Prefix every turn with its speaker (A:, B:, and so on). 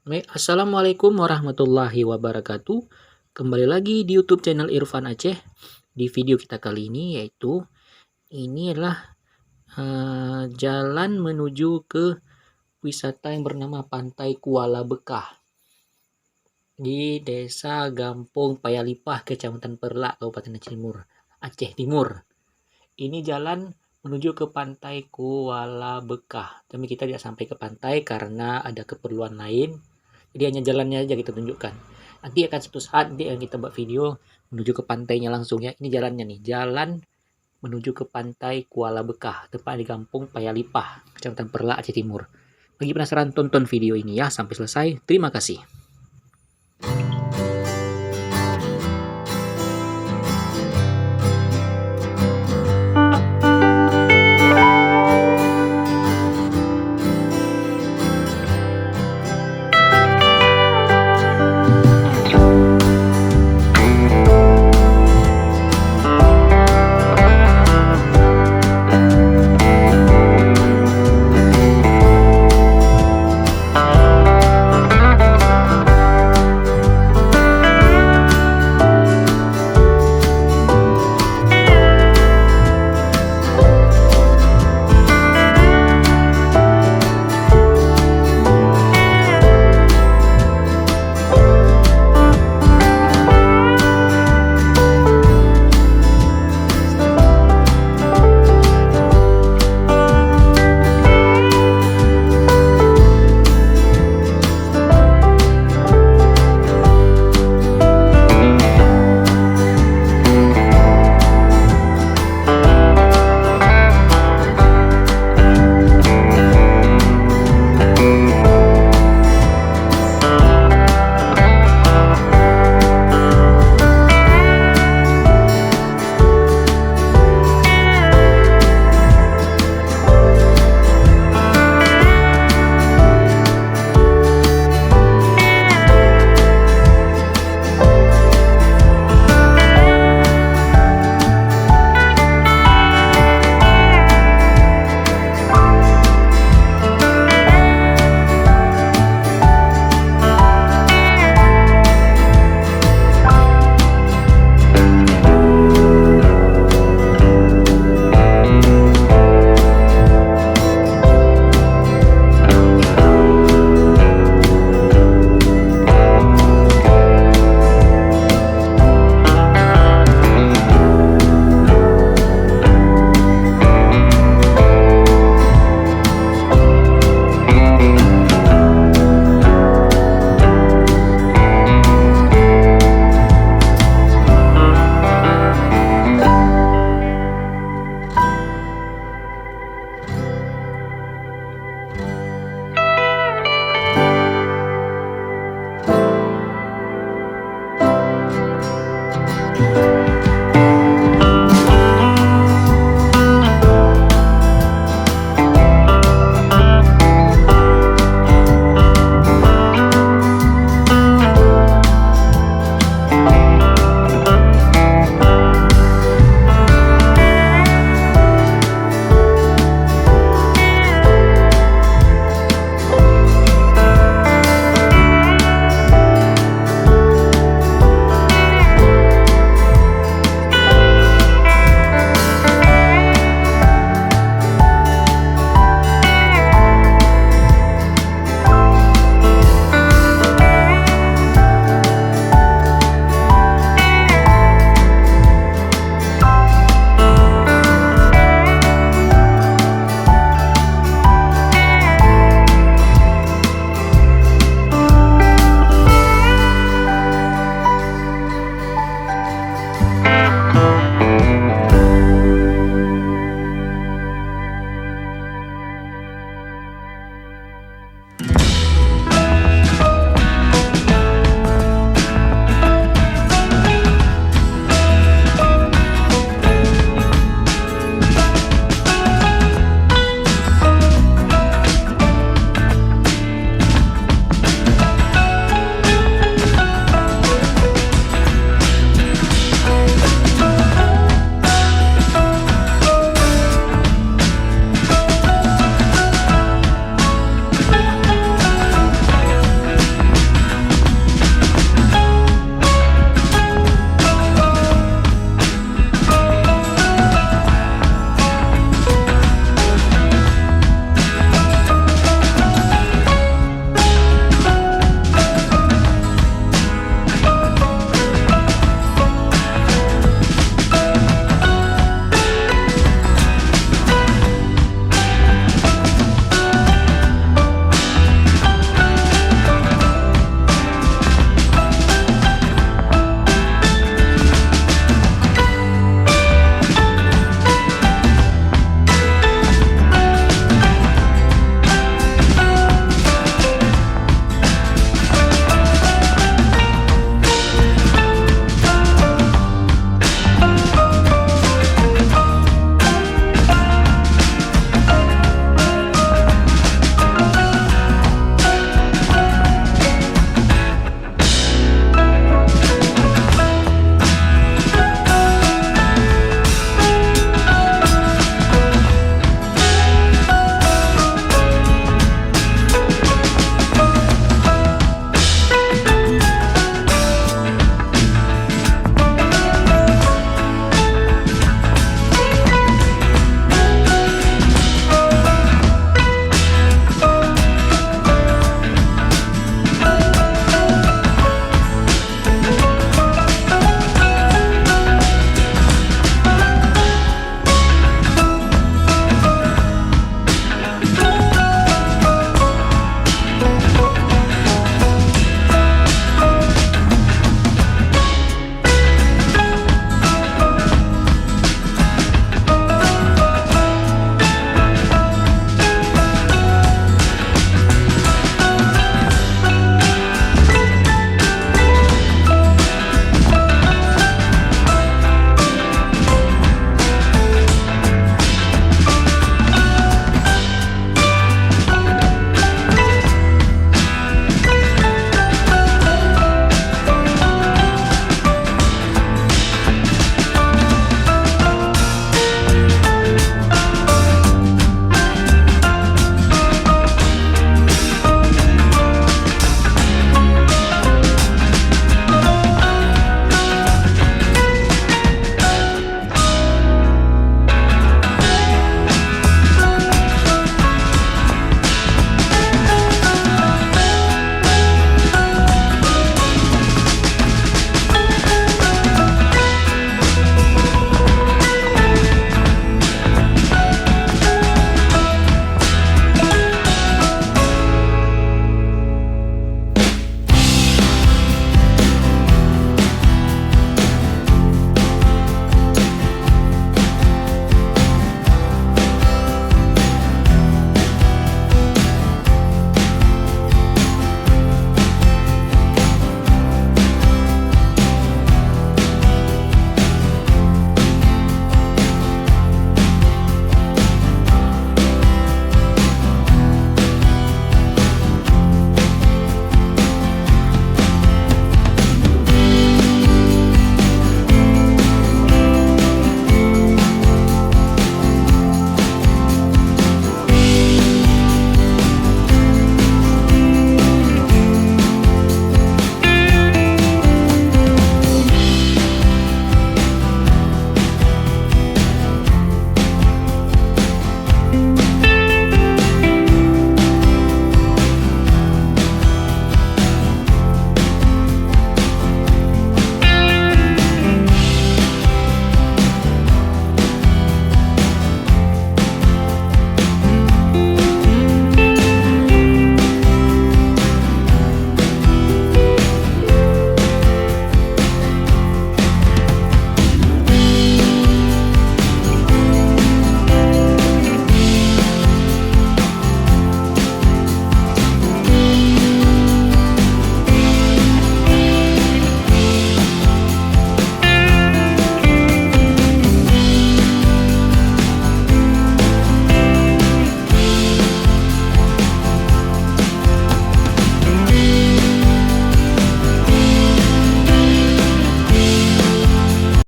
A: Assalamualaikum warahmatullahi wabarakatuh. Kembali lagi di YouTube channel Irfan Aceh. Di video kita kali ini yaitu ini adalah jalan menuju ke wisata yang bernama Pantai Kuala Beukah di Desa Gampong, Paya, Lipah, Kecamatan Peureulak, Kabupaten Aceh Timur. Ini jalan menuju ke Pantai Kuala Beukah. Tapi kita tidak sampai ke pantai karena ada keperluan lain. Jadi hanya jalannya aja kita tunjukkan. Nanti akan suatu saat kita buat video menuju ke pantainya langsung ya. Ini jalannya nih, jalan menuju ke Pantai Kuala Beukah, tepat di Gampong Paya Lipah, Kecamatan Peureulak Aceh Timur. Bagi penasaran, tonton video ini ya sampai selesai. Terima kasih.